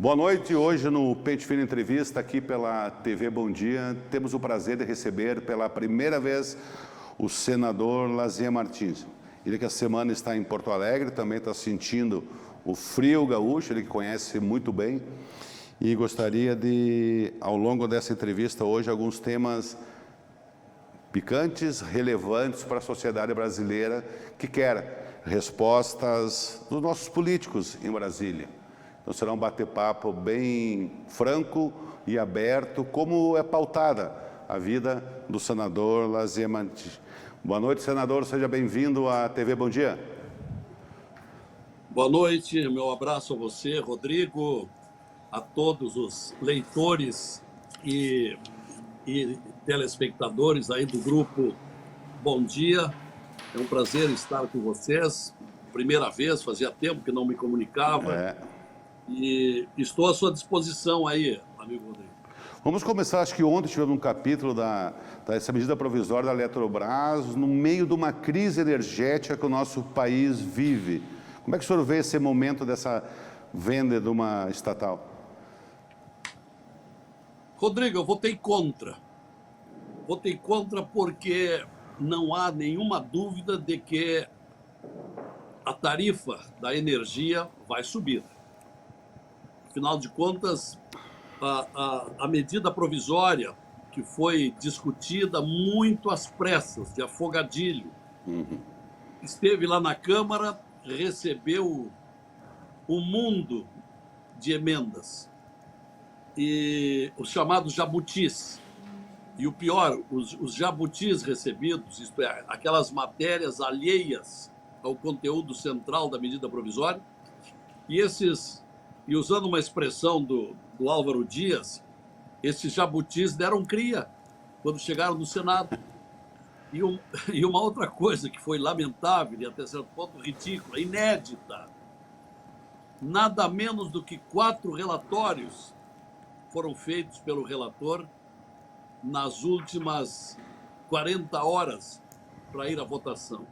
Boa noite. Hoje no Pente Fino Entrevista, aqui pela TV Bom Dia, temos o prazer de receber pela primeira vez o senador Lazier Martins. Ele que a semana está em Porto Alegre, também está sentindo o frio gaúcho, ele que conhece muito bem. E gostaria de, ao longo dessa entrevista hoje, alguns temas picantes, relevantes para a sociedade brasileira que quer respostas dos nossos políticos em Brasília. Então será um bate-papo bem franco e aberto, como é pautada a vida do senador Lazier Martins. Boa noite, senador. Seja bem-vindo à TV Bom Dia. Boa noite. Meu abraço a você, Rodrigo, a todos os leitores e telespectadores aí do grupo Bom Dia. É um prazer estar com vocês. Primeira vez, fazia tempo que não me comunicava. E estou à sua disposição aí, amigo Rodrigo. Vamos começar, acho que ontem tivemos um capítulo dessa medida provisória da Eletrobras, no meio de uma crise energética que o nosso país vive. Como é que o senhor vê esse momento dessa venda de uma estatal? Rodrigo, eu votei contra. Votei contra porque não há nenhuma dúvida de que a tarifa da energia vai subir. Afinal de contas, a medida provisória que foi discutida muito às pressas, de afogadilho, esteve lá na Câmara, recebeu um mundo de emendas, e os chamados jabutis. E o pior, os jabutis recebidos, isto é, aquelas matérias alheias ao conteúdo central da medida provisória, e usando uma expressão do Álvaro Dias, esses jabutis deram cria quando chegaram no Senado. E uma outra coisa que foi lamentável e até certo ponto ridícula, inédita, nada menos do que 4 relatórios foram feitos pelo relator nas últimas 40 horas para ir à votação.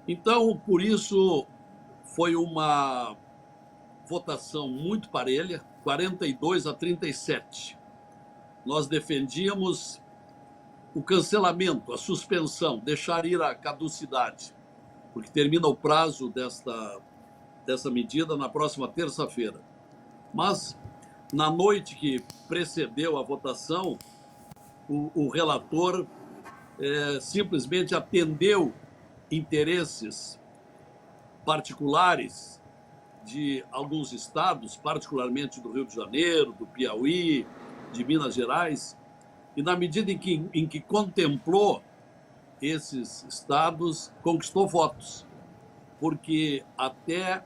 Então, por isso, foi uma votação muito parelha, 42-37. Nós defendíamos o cancelamento, a suspensão, deixar ir a caducidade, porque termina o prazo dessa medida na próxima terça-feira. Mas, na noite que precedeu a votação, o relator simplesmente atendeu interesses particulares de alguns estados, particularmente do Rio de Janeiro, do Piauí, de Minas Gerais, e na medida em que contemplou esses estados, conquistou votos, porque até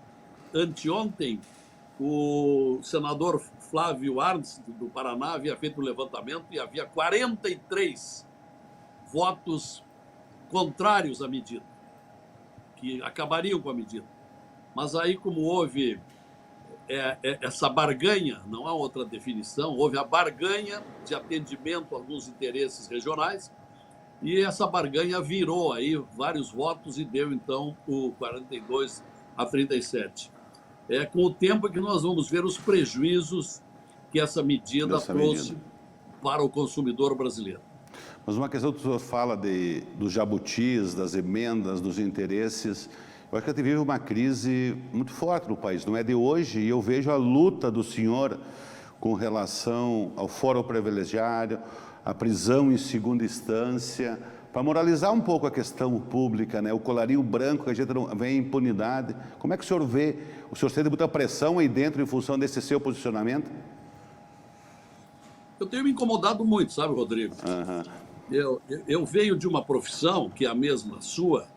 anteontem o senador Flávio Arns, do Paraná, havia feito um levantamento e havia 43 votos contrários à medida, que acabariam com a medida. Mas aí, como houve essa barganha, não há outra definição, houve a barganha de atendimento a alguns interesses regionais, e essa barganha virou aí vários votos e deu, então, o 42-37. Com o tempo que nós vamos ver os prejuízos que essa medida trouxe para o consumidor brasileiro. Mas uma questão que o senhor fala dos jabutis, das emendas, dos interesses, eu acho que a gente vive uma crise muito forte no país, não é de hoje, e eu vejo a luta do senhor com relação ao foro privilegiado, a prisão em segunda instância, para moralizar um pouco a questão pública, né? O colarinho branco que a gente não vê impunidade. Como é que o senhor vê? O senhor sente muita pressão aí dentro em função desse seu posicionamento? Eu tenho me incomodado muito, sabe, Rodrigo? Eu venho de uma profissão que é a mesma sua,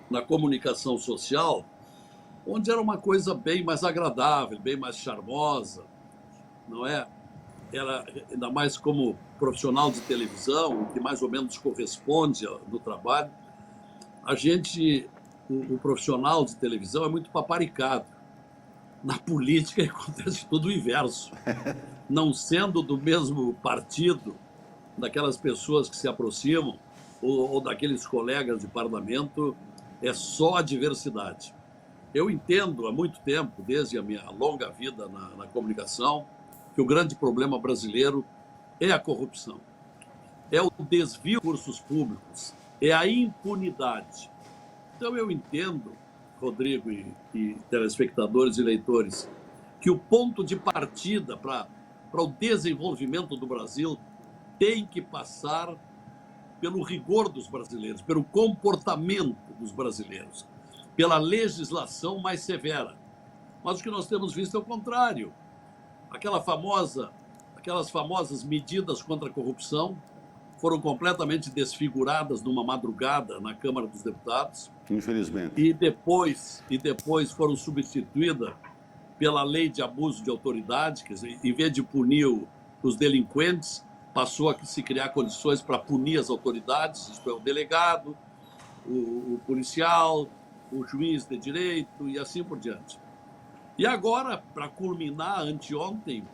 na comunicação social, onde era uma coisa bem mais agradável, bem mais charmosa, não é? Era, ainda mais como profissional de televisão, que mais ou menos corresponde no trabalho, o profissional de televisão é muito paparicado. Na política acontece tudo o inverso. Não sendo do mesmo partido, daquelas pessoas que se aproximam, ou daqueles colegas de parlamento, é só a diversidade. Eu entendo há muito tempo, desde a minha longa vida na comunicação, que o grande problema brasileiro é a corrupção, é o desvio de recursos públicos, é a impunidade. Então eu entendo, Rodrigo e telespectadores e leitores, que o ponto de partida para o desenvolvimento do Brasil tem que passar pelo rigor dos brasileiros, pelo comportamento dos brasileiros, pela legislação mais severa. Mas o que nós temos visto é o contrário. Aquelas famosas medidas contra a corrupção foram completamente desfiguradas numa madrugada na Câmara dos Deputados. Infelizmente. E depois foram substituídas pela lei de abuso de autoridade, quer dizer, em vez de punir os delinquentes, passou a se criar condições para punir as autoridades, isto é, o delegado, o policial, o juiz de direito e assim por diante. E agora, para culminar, anteontem,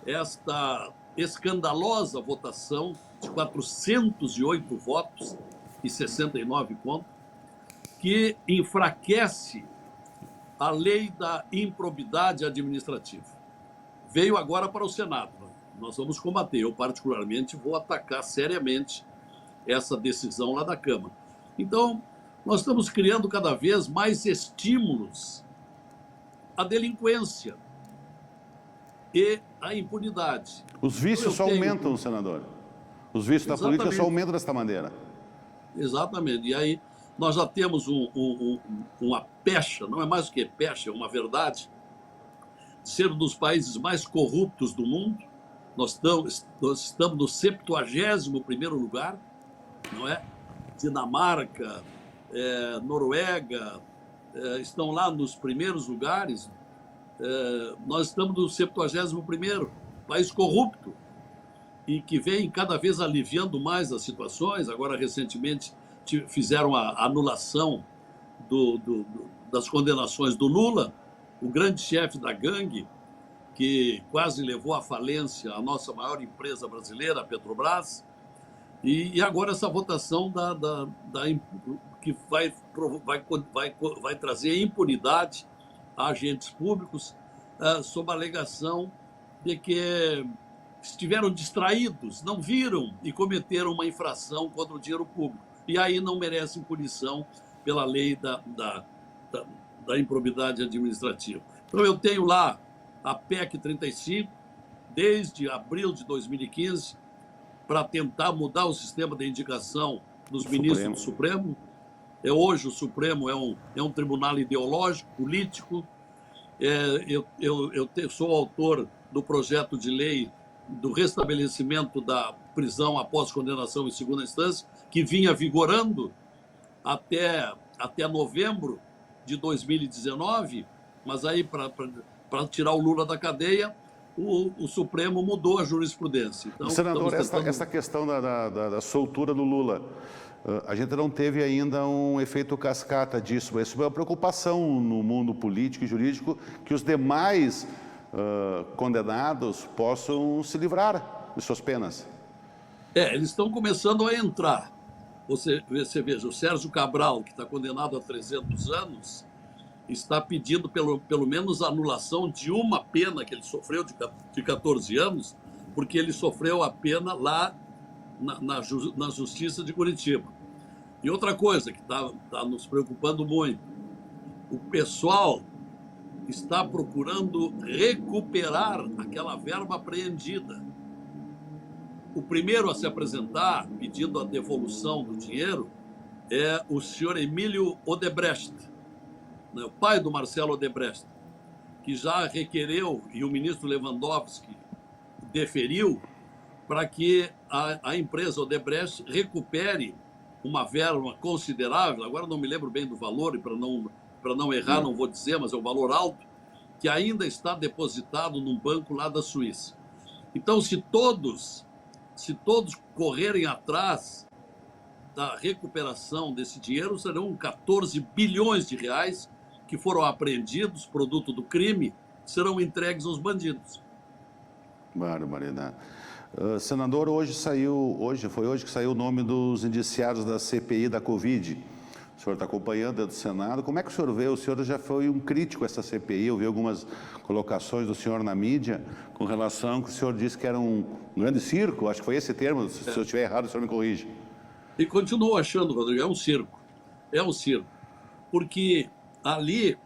esta escandalosa votação de 408 votos e 69 contra, que enfraquece a lei da improbidade administrativa. Veio agora para o Senado. Nós vamos combater. Eu, particularmente, vou atacar seriamente essa decisão lá da Câmara. Então, nós estamos criando cada vez mais estímulos à delinquência e à impunidade. Os vícios só aumentam, senador. Os vícios da política só aumentam desta maneira. Exatamente. E aí nós já temos uma pecha, não é mais do que pecha, é uma verdade, de ser um dos países mais corruptos do mundo. Nós estamos no 71º lugar, não é? Dinamarca, Noruega, estão lá nos primeiros lugares. Nós estamos no 71º, país corrupto, e que vem cada vez aliviando mais as situações. Agora, recentemente, fizeram a anulação das condenações do Lula, o grande chefe da gangue, que quase levou à falência a nossa maior empresa brasileira, a Petrobras, e agora essa votação que vai trazer impunidade a agentes públicos, sob a alegação de que estiveram distraídos, não viram e cometeram uma infração contra o dinheiro público. E aí não merecem punição pela lei da improbidade administrativa. Então eu tenho lá a PEC 35, desde abril de 2015, para tentar mudar o sistema de indicação dos ministros do Supremo. Hoje o Supremo é um tribunal ideológico, político. Eu sou autor do projeto de lei do restabelecimento da prisão após condenação em segunda instância, que vinha vigorando até novembro de 2019, mas aí, para tirar o Lula da cadeia, o Supremo mudou a jurisprudência. Então, senador, essa questão da soltura do Lula, a gente não teve ainda um efeito cascata disso. Isso é uma preocupação no mundo político e jurídico, que os demais condenados possam se livrar de suas penas. Eles estão começando a entrar. Você veja, o Sérgio Cabral, que está condenado a 300 anos, está pedindo pelo menos a anulação de uma pena que ele sofreu de 14 anos, porque ele sofreu a pena lá na Justiça de Curitiba. E outra coisa que está nos preocupando muito, o pessoal está procurando recuperar aquela verba apreendida. O primeiro a se apresentar pedindo a devolução do dinheiro é o senhor Emílio Odebrecht, né, o pai do Marcelo Odebrecht, que já requereu, e o ministro Lewandowski deferiu, para que a empresa Odebrecht recupere uma verba considerável, agora não me lembro bem do valor, e para não errar, não vou dizer, mas é um valor alto, que ainda está depositado num banco lá da Suíça. Então, se todos correrem atrás da recuperação desse dinheiro, serão 14 bilhões de reais que foram apreendidos, produto do crime, serão entregues aos bandidos. Barbaridade. Senador, foi hoje que saiu o nome dos indiciados da CPI da Covid. O senhor está acompanhando dentro do Senado. Como é que o senhor vê? O senhor já foi um crítico a essa CPI, eu vi algumas colocações do senhor na mídia com relação que o senhor disse que era um grande circo, acho que foi esse termo, se eu estiver errado, o senhor me corrige. E continuo achando, Rodrigo, é um circo. É um circo. Porque ali,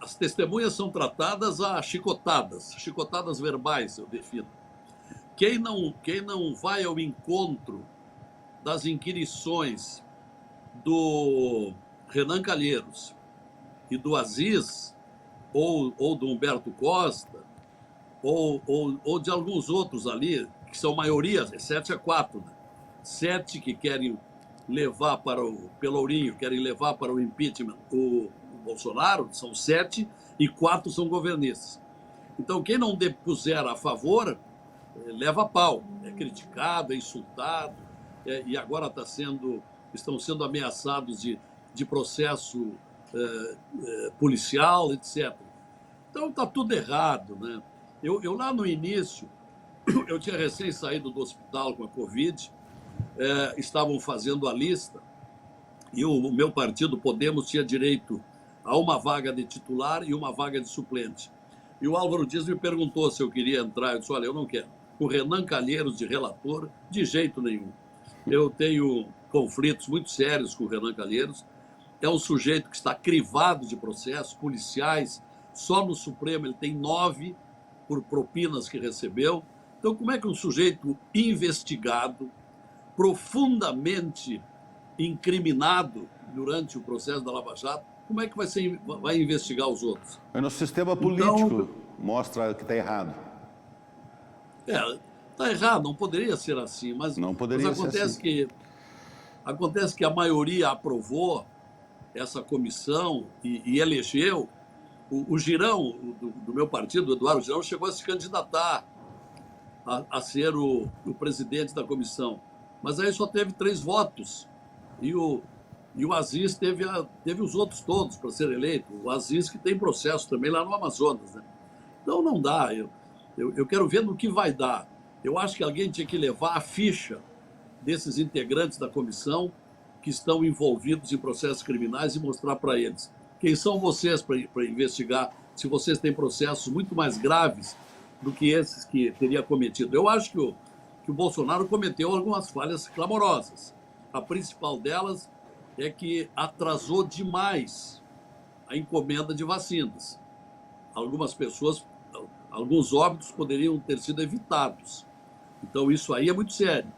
as testemunhas são tratadas a chicotadas verbais, eu defino. Quem não vai ao encontro das inquirições do Renan Calheiros e do Aziz, ou do Humberto Costa, ou de alguns outros ali, que são maiorias, é 7-4, né? 7 que querem levar para o Pelourinho, querem levar para o impeachment o Bolsonaro, são 7, e 4 são governistas. Então, quem não depuser a favor, leva pau, é criticado, é insultado, e agora estão sendo ameaçados de processo policial, etc. Então, está tudo errado, né? Eu lá no início, eu tinha recém saído do hospital com a Covid, estavam fazendo a lista, e o meu partido, Podemos, tinha direito a uma vaga de titular e uma vaga de suplente. E o Álvaro Dias me perguntou se eu queria entrar. Eu disse, olha, eu não quero. O Renan Calheiros de relator, de jeito nenhum. Eu tenho conflitos muito sérios com o Renan Calheiros. É um sujeito que está crivado de processos policiais. Só no Supremo ele tem 9 por propinas que recebeu. Então, como é que um sujeito investigado, profundamente incriminado durante o processo da Lava Jato, como é que vai investigar os outros? Mas no sistema político mostra que está errado. Está errado, não poderia ser assim, mas acontece que a maioria aprovou essa comissão e elegeu. O Girão, do meu partido, o Eduardo Girão, chegou a se candidatar a ser o presidente da comissão. Mas aí só teve 3 votos. E o Aziz teve os outros todos para ser eleito. O Aziz que tem processo também lá no Amazonas, né? Então não dá. Eu quero ver no que vai dar. Eu acho que alguém tinha que levar a ficha desses integrantes da comissão que estão envolvidos em processos criminais e mostrar para eles quem são vocês para investigar se vocês têm processos muito mais graves do que esses que teria cometido. Eu acho que o Bolsonaro cometeu algumas falhas clamorosas. A principal delas é que atrasou demais a encomenda de vacinas. Alguns óbitos poderiam ter sido evitados. Então, isso aí é muito sério.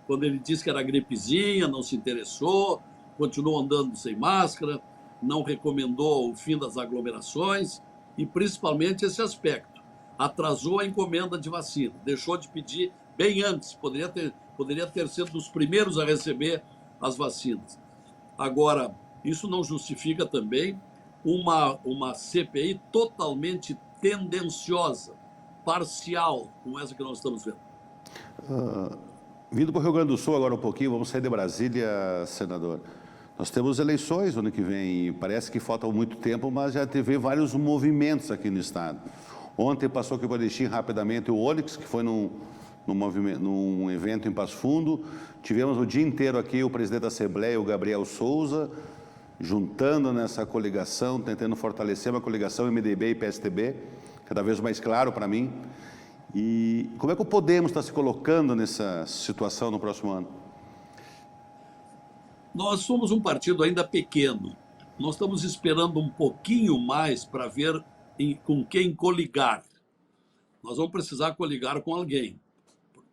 Quando ele disse que era gripezinha, não se interessou, continuou andando sem máscara, não recomendou o fim das aglomerações e, principalmente, esse aspecto. Atrasou a encomenda de vacina, deixou de pedir bem antes, poderia ter sido dos primeiros a receber as vacinas. Agora, isso não justifica também uma CPI totalmente tendenciosa, parcial, como essa que nós estamos vendo. Vindo para o Rio Grande do Sul agora um pouquinho, vamos sair de Brasília, senador. Nós temos eleições no ano que vem, e parece que falta muito tempo, mas já teve vários movimentos aqui no estado. Ontem passou aqui para Erechim rapidamente o Onyx, que foi num evento em Passo Fundo. Tivemos o dia inteiro aqui o presidente da Assembleia, o Gabriel Souza, juntando nessa coligação, tentando fortalecer uma coligação MDB e PSTB, cada vez mais claro para mim. E como é que o Podemos está se colocando nessa situação no próximo ano? Nós somos um partido ainda pequeno. Nós estamos esperando um pouquinho mais para ver com quem coligar. Nós vamos precisar coligar com alguém,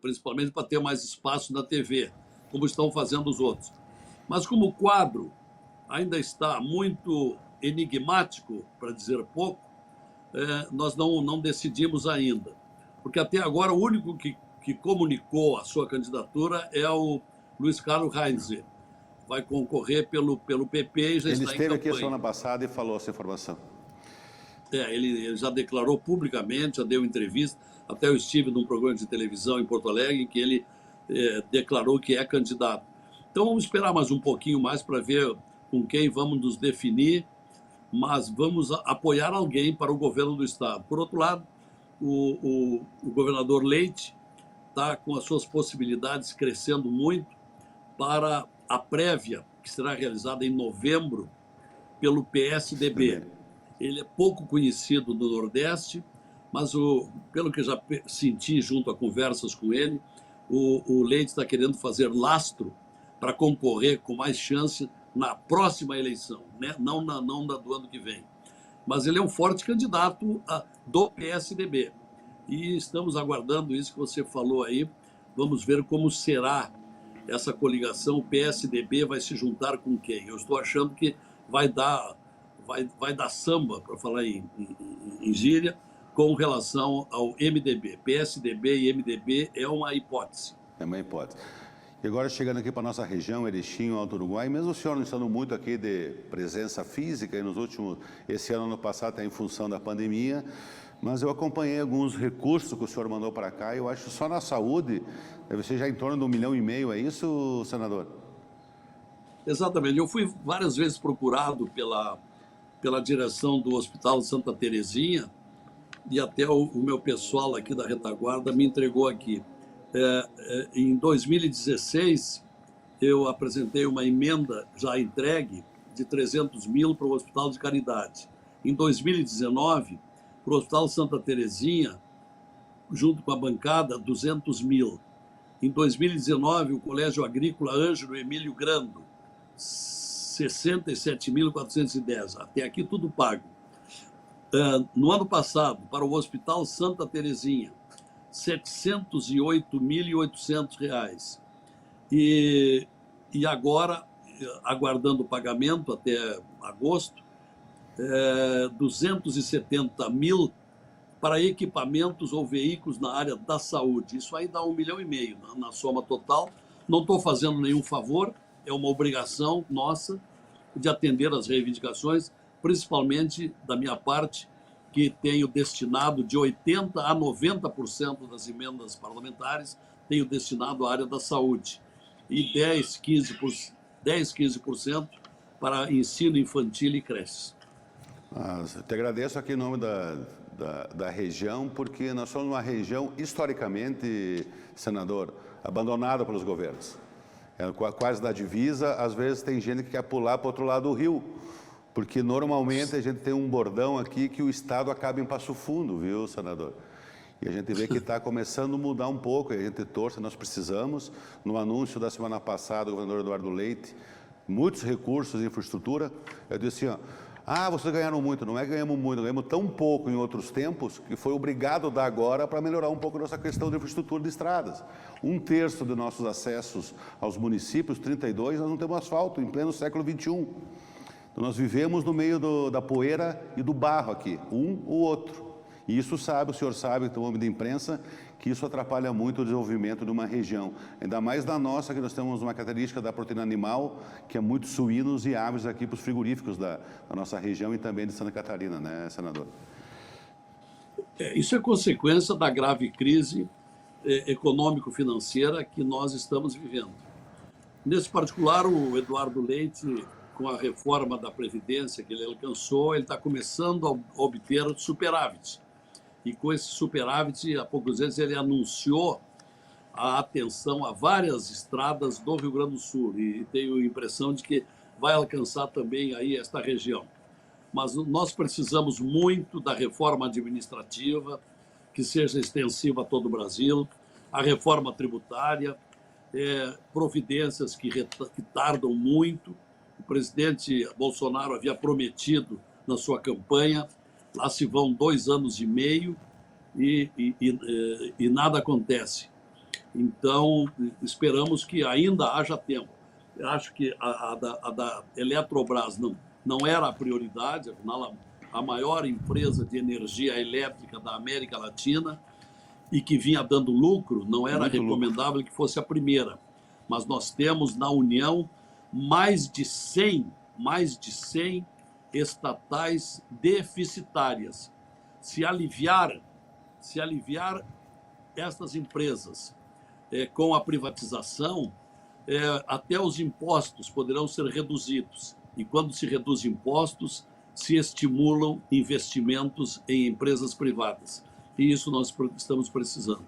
principalmente para ter mais espaço na TV, como estão fazendo os outros. Mas como o quadro ainda está muito enigmático, para dizer pouco, nós não decidimos ainda. Porque até agora o único que comunicou a sua candidatura é o Luiz Carlos Heinze. Vai concorrer pelo PP e já está em campanha. Ele esteve aqui a semana passada e falou essa informação. Ele já declarou publicamente, já deu entrevista. Até eu estive num programa de televisão em Porto Alegre em que ele declarou que é candidato. Então vamos esperar mais um pouquinho mais para ver com quem vamos nos definir, mas vamos apoiar alguém para o governo do estado. Por outro lado, o governador Leite está com as suas possibilidades crescendo muito para a prévia que será realizada em novembro pelo PSDB. Ele é pouco conhecido no Nordeste, mas pelo que já senti junto a conversas com ele, o Leite está querendo fazer lastro para concorrer com mais chance na próxima eleição, né? Não do ano que vem. Mas ele é um forte candidato do PSDB. E estamos aguardando isso que você falou aí. Vamos ver como será essa coligação. O PSDB vai se juntar com quem? Eu estou achando que vai dar samba, para falar em gíria, com relação ao MDB. PSDB e MDB é uma hipótese. É uma hipótese. E agora, chegando aqui para a nossa região, Erechim, Alto Uruguai, mesmo o senhor não estando muito aqui de presença física, esse ano passado, até em função da pandemia, mas eu acompanhei alguns recursos que o senhor mandou para cá, e eu acho que só na saúde deve ser já em torno de 1,5 milhão, é isso, senador? Exatamente. Eu fui várias vezes procurado pela direção do Hospital Santa Terezinha, e até o meu pessoal aqui da retaguarda me entregou aqui. Em 2016, eu apresentei uma emenda já entregue de 300 mil para o Hospital de Caridade. Em 2019, para o Hospital Santa Terezinha, junto com a bancada, 200 mil. Em 2019, o Colégio Agrícola Ângelo Emílio Grando, 67.410. Até aqui tudo pago. No ano passado, para o Hospital Santa Terezinha, R$ 708.800. E agora, aguardando o pagamento até agosto, 270 mil para equipamentos ou veículos na área da saúde. Isso aí dá 1,5 milhão na soma total. Não estou fazendo nenhum favor, é uma obrigação nossa de atender às reivindicações, principalmente da minha parte, que tenho destinado de 80% a 90% das emendas parlamentares, tenho destinado à área da saúde, e 15% para ensino infantil e creches. Eu te agradeço aqui em nome da região, porque nós somos uma região, historicamente, senador, abandonada pelos governos. Quase da divisa, às vezes tem gente que quer pular para o outro lado do rio, porque normalmente a gente tem um bordão aqui que o Estado acaba em Passo Fundo, viu, senador? E a gente vê que está começando a mudar um pouco, e a gente torce, nós precisamos. No anúncio da semana passada, o governador Eduardo Leite, muitos recursos de infraestrutura, eu disse assim, vocês ganharam muito. Não é que ganhamos muito, ganhamos tão pouco em outros tempos que foi obrigado a dar agora para melhorar um pouco a nossa questão de infraestrutura de estradas. 1/3 de nossos acessos aos municípios, 32, nós não temos asfalto, em pleno século XXI. Então, nós vivemos no meio da poeira e do barro aqui, um ou outro. E isso o senhor sabe, que é um homem de imprensa, que isso atrapalha muito o desenvolvimento de uma região. Ainda mais da nossa, que nós temos uma característica da proteína animal, que é muito suínos e aves aqui para os frigoríficos da nossa região e também de Santa Catarina, né, senador? Isso é consequência da grave crise econômico-financeira que nós estamos vivendo. Nesse particular, o Eduardo Leite, com a reforma da Previdência que ele alcançou, ele está começando a obter superávit. E com esse superávit, há poucos dias, ele anunciou a atenção a várias estradas do Rio Grande do Sul. E tenho a impressão de que vai alcançar também aí esta região. Mas nós precisamos muito da reforma administrativa, que seja extensiva a todo o Brasil, a reforma tributária, providências que tardam muito. O presidente Bolsonaro havia prometido na sua campanha, lá se vão 2 anos e meio e nada acontece. Então, esperamos que ainda haja tempo. Eu acho que a da Eletrobras não era a prioridade, afinal, a maior empresa de energia elétrica da América Latina e que vinha dando lucro, não era recomendável que fosse a primeira. Mas nós temos na União mais de 100 estatais deficitárias. Se aliviar estas empresas com a privatização, até os impostos poderão ser reduzidos. E quando se reduz impostos, se estimulam investimentos em empresas privadas. E isso nós estamos precisando.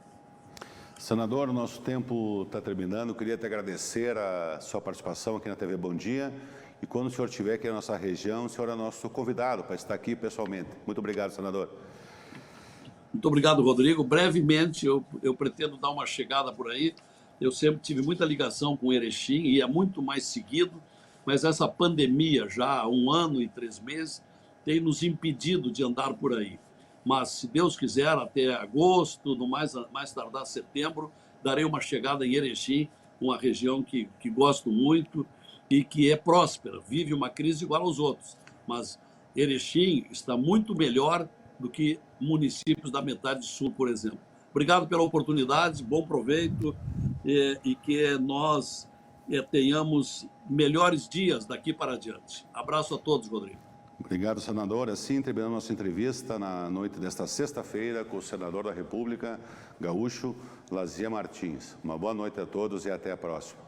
Senador, o nosso tempo está terminando. Queria te agradecer a sua participação aqui na TV Bom Dia. E quando o senhor estiver aqui na nossa região, o senhor é nosso convidado para estar aqui pessoalmente. Muito obrigado, senador. Muito obrigado, Rodrigo. Brevemente, eu pretendo dar uma chegada por aí. Eu sempre tive muita ligação com Erechim e é muito mais seguido, mas essa pandemia, já há 1 ano e 3 meses, tem nos impedido de andar por aí. Mas, se Deus quiser, até agosto, no mais tardar setembro, darei uma chegada em Erechim, uma região que gosto muito e que é próspera, vive uma crise igual aos outros. Mas Erechim está muito melhor do que municípios da metade sul, por exemplo. Obrigado pela oportunidade, bom proveito e que nós tenhamos melhores dias daqui para adiante. Abraço a todos, Rodrigo. Obrigado, senador. Assim, terminamos nossa entrevista na noite desta sexta-feira com o senador da República, gaúcho, Lazier Martins. Uma boa noite a todos e até a próxima.